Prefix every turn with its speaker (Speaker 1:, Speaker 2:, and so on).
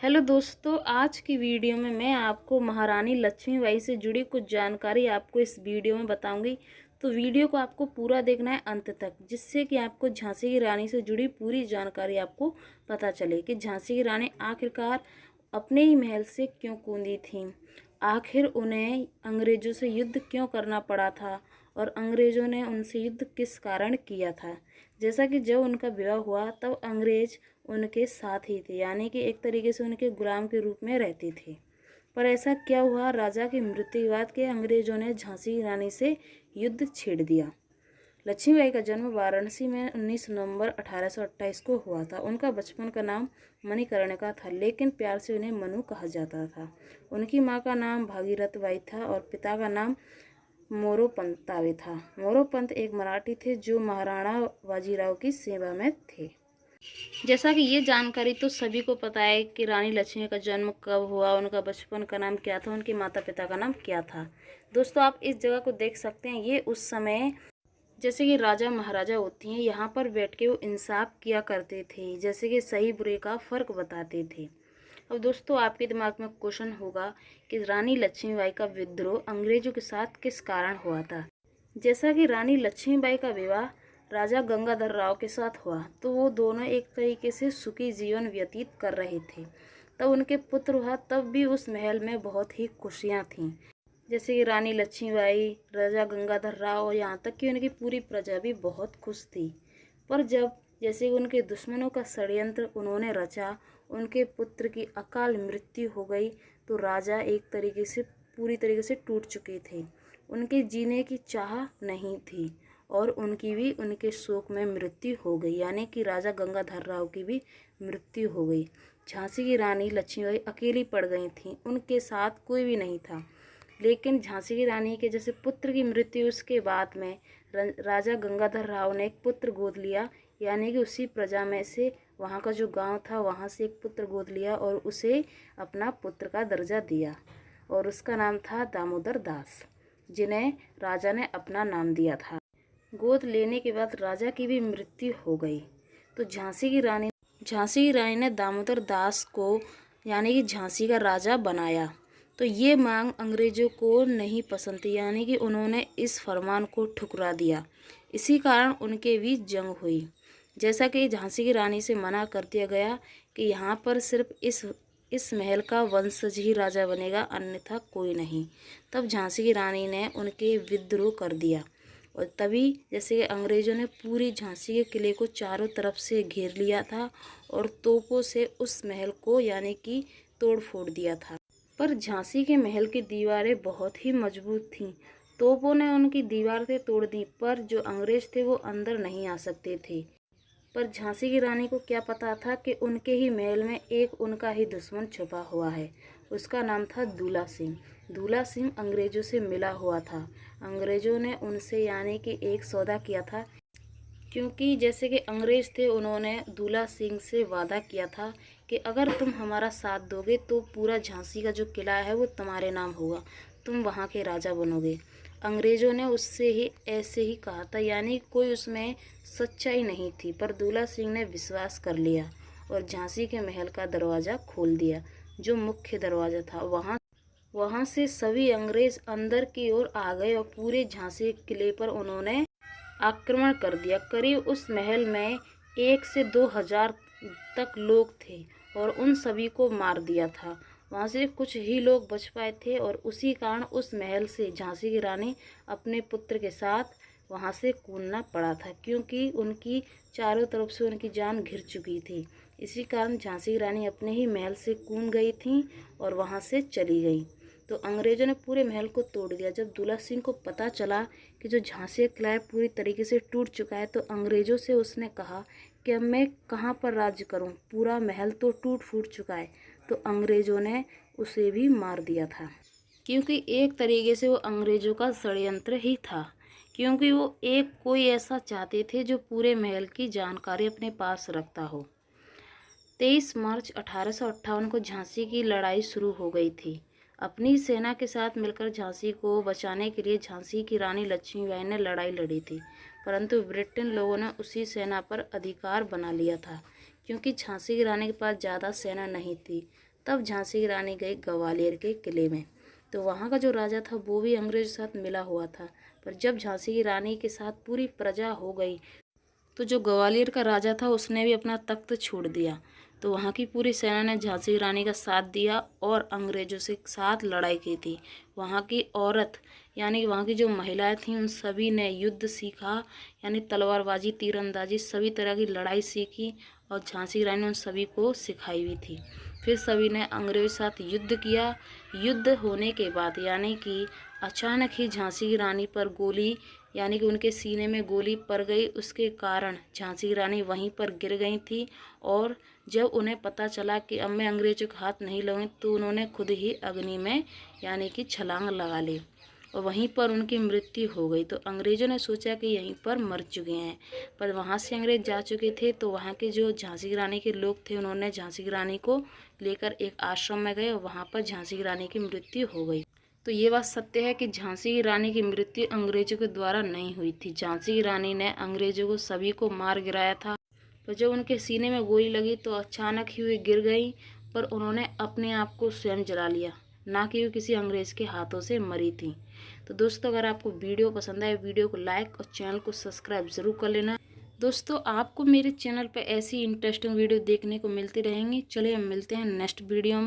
Speaker 1: Hello दोस्तों, आज की वीडियो में मैं आपको महारानी लक्ष्मीबाई से जुड़ी कुछ जानकारी आपको इस वीडियो में बताऊंगी। तो वीडियो को आपको पूरा देखना है अंत तक, जिससे कि आपको झांसी की रानी से जुड़ी पूरी जानकारी आपको पता चले कि झांसी की रानी आखिरकार अपने ही महल से क्यों कूदी थी, आखिर उन्हें अंग्रेज़ों से युद्ध क्यों करना पड़ा था और अंग्रेज़ों ने उनसे युद्ध किस कारण किया था। जैसा कि जब उनका विवाह हुआ तब अंग्रेज़ उनके साथ ही थे, यानी कि एक तरीके से उनके गुलाम के रूप में रहते थे। पर ऐसा क्या हुआ, राजा की मृत्यु के बाद के अंग्रेज़ों ने झांसी की रानी से युद्ध छेड़ दिया। लक्ष्मीबाई का जन्म वाराणसी में 19 नवंबर 1828 को हुआ था। उनका बचपन का नाम मणिकर्णिका था, लेकिन प्यार से उन्हें मनु कहा जाता था। उनकी माँ का नाम भागीरथ बाई था और पिता का नाम मोरोपंतावे था। मोरोपंत एक मराठी थे जो महाराणा बाजीराव की सेवा में थे। जैसा कि ये जानकारी तो सभी को पता है कि रानी लक्ष्मी का जन्म कब हुआ, उनका बचपन का नाम क्या था, उनके माता पिता का नाम क्या था। दोस्तों, आप इस जगह को देख सकते हैं। ये उस समय जैसे कि राजा महाराजा होती हैं, यहाँ पर बैठ के वो इंसाफ किया करते थे, जैसे कि सही बुरे का फ़र्क बताते थे। अब दोस्तों, आपके दिमाग में क्वेश्चन होगा कि रानी लक्ष्मीबाई का विद्रोह अंग्रेजों के साथ किस कारण हुआ था। जैसा कि रानी लक्ष्मीबाई का विवाह राजा गंगाधर राव के साथ हुआ, तो वो दोनों एक तरीके से सुखी जीवन व्यतीत कर रहे थे। तब उनके पुत्र हुआ, तब भी उस महल में बहुत ही खुशियाँ थीं। जैसे कि रानी लक्ष्मीबाई, राजा गंगाधर राव और यहाँ तक कि उनकी पूरी प्रजा भी बहुत खुश थी। पर जब जैसे कि उनके दुश्मनों का षड्यंत्र उन्होंने रचा, उनके पुत्र की अकाल मृत्यु हो गई, तो राजा एक तरीके से पूरी तरीके से टूट चुके थे। उनके जीने की चाह नहीं थी और उनकी भी उनके शोक में मृत्यु हो गई, यानी कि राजा गंगाधर राव की भी मृत्यु हो गई। झांसी की रानी लक्ष्मीबाई अकेली पड़ गई थीं, उनके साथ कोई भी नहीं था। लेकिन झांसी की रानी के जैसे पुत्र की मृत्यु उसके बाद में राजा गंगाधर राव ने एक पुत्र गोद लिया, यानी कि उसी प्रजा में से वहाँ का जो गांव था वहाँ से एक पुत्र गोद लिया और उसे अपना पुत्र का दर्जा दिया और उसका नाम था दामोदर दास, जिन्हें राजा ने अपना नाम दिया था। गोद लेने के बाद राजा की भी मृत्यु हो गई, तो झांसी की रानी ने दामोदर दास को यानी कि झांसी का राजा बनाया। तो ये मांग अंग्रेजों को नहीं पसंद थी, यानी कि उन्होंने इस फरमान को ठुकरा दिया। इसी कारण उनके बीच जंग हुई। जैसा कि झांसी की रानी से मना कर दिया गया कि यहाँ पर सिर्फ इस महल का वंशज ही राजा बनेगा, अन्यथा कोई नहीं। तब झांसी की रानी ने उनके विद्रोह कर दिया और तभी जैसे कि अंग्रेज़ों ने पूरी झांसी के किले को चारों तरफ से घेर लिया था और तोपों से उस महल को यानी कि तोड़ फोड़ दिया था। पर झांसी के महल की दीवारें बहुत ही मजबूत थीं। तोपों ने उनकी दीवारें तोड़ दी, पर जो अंग्रेज थे वो अंदर नहीं आ सकते थे। पर झांसी की रानी को क्या पता था कि उनके ही महल में एक उनका ही दुश्मन छुपा हुआ है। उसका नाम था दूला सिंह। दूला सिंह अंग्रेज़ों से मिला हुआ था। अंग्रेज़ों ने उनसे यानी कि एक सौदा किया था, क्योंकि जैसे कि अंग्रेज़ थे, उन्होंने दूला सिंह से वादा किया था कि अगर तुम हमारा साथ दोगे तो पूरा झांसी का जो किला है वो तुम्हारे नाम होगा, तुम वहाँ के राजा बनोगे। अंग्रेज़ों ने उससे ही ऐसे ही कहा था, यानी कोई उसमें सच्चाई नहीं थी, पर दूला सिंह ने विश्वास कर लिया और झांसी के महल का दरवाज़ा खोल दिया। जो मुख्य दरवाज़ा था वहाँ से सभी अंग्रेज़ अंदर की ओर आ गए और पूरे झांसी के किले पर उन्होंने आक्रमण कर दिया। करीब उस महल में 1 से 2 हज़ार तक लोग थे और उन सभी को मार दिया था। वहाँ से कुछ ही लोग बच पाए थे और उसी कारण उस महल से झांसी की रानी अपने पुत्र के साथ वहाँ से कूदना पड़ा था, क्योंकि उनकी चारों तरफ से उनकी जान घिर चुकी थी। इसी कारण झांसी की रानी अपने ही महल से कूद गई थी और वहाँ से चली गई। तो अंग्रेज़ों ने पूरे महल को तोड़ दिया। जब दूला सिंह को पता चला कि जो झांसी का किला है पूरी तरीके से टूट चुका है, तो अंग्रेज़ों से उसने कहा कि अब मैं कहाँ पर राज्य करूँ, पूरा महल तो टूट फूट चुका है। तो अंग्रेज़ों ने उसे भी मार दिया था, क्योंकि एक तरीके से वो अंग्रेज़ों का षड्यंत्र ही था, क्योंकि वो कोई ऐसा चाहते थे जो पूरे महल की जानकारी अपने पास रखता हो। 23 मार्च 1858 को झांसी की लड़ाई शुरू हो गई थी। अपनी सेना के साथ मिलकर झांसी को बचाने के लिए झांसी की रानी लक्ष्मीबाई ने लड़ाई लड़ी थी, परंतु ब्रिटेन लोगों ने उसी सेना पर अधिकार बना लिया था, क्योंकि झांसी की रानी के पास ज़्यादा सेना नहीं थी। तब झांसी की रानी गई ग्वालियर के किले में। तो वहाँ का जो राजा था वो भी अंग्रेज़ों के साथ मिला हुआ था। पर जब झांसी की रानी के साथ पूरी प्रजा हो गई तो जो ग्वालियर का राजा था उसने भी अपना तख्त छोड़ दिया। तो वहाँ की पूरी सेना ने झांसी की रानी का साथ दिया और अंग्रेज़ों से साथ लड़ाई की थी। वहाँ की औरत यानी वहाँ की जो महिलाएं थीं उन सभी ने युद्ध सीखा, यानी तलवारबाजी, तीरंदाजी, सभी तरह की लड़ाई सीखी और झांसी की रानी ने उन सभी को सिखाई हुई थी। फिर सभी ने अंग्रेज़ों के साथ युद्ध किया। युद्ध होने के बाद यानी कि अचानक ही झांसी की रानी पर गोली यानी कि उनके सीने में गोली पड़ गई। उसके कारण झांसी की रानी वहीं पर गिर गई थी और जब उन्हें पता चला कि अब मैं अंग्रेज़ों के हाथ नहीं लगूंगी तो उन्होंने खुद ही अग्नि में यानी कि छलांग लगा ली और वहीं पर उनकी मृत्यु हो गई। तो अंग्रेज़ों ने सोचा कि यहीं पर मर चुके हैं, पर वहाँ से अंग्रेज़ जा चुके थे। तो वहाँ के जो झांसी की रानी के लोग थे उन्होंने झांसी की रानी को लेकर एक आश्रम में गए और वहाँ पर झांसी की रानी की मृत्यु हो गई। तो ये बात सत्य है कि झांसी की रानी की मृत्यु अंग्रेजों के द्वारा नहीं हुई थी। झांसी की रानी ने अंग्रेजों को सभी को मार गिराया था। तो जब उनके सीने में गोली लगी तो अचानक ही वे गिर गई, पर उन्होंने अपने आप को स्वयं जला लिया, ना कि वो किसी अंग्रेज के हाथों से मरी थी। तो दोस्तों, अगर आपको वीडियो पसंद आए वीडियो को लाइक और चैनल को सब्सक्राइब ज़रूर कर लेना। दोस्तों, आपको मेरे चैनल पर ऐसी इंटरेस्टिंग वीडियो देखने को मिलती रहेंगी। चलिए हम मिलते हैं नेक्स्ट वीडियो में।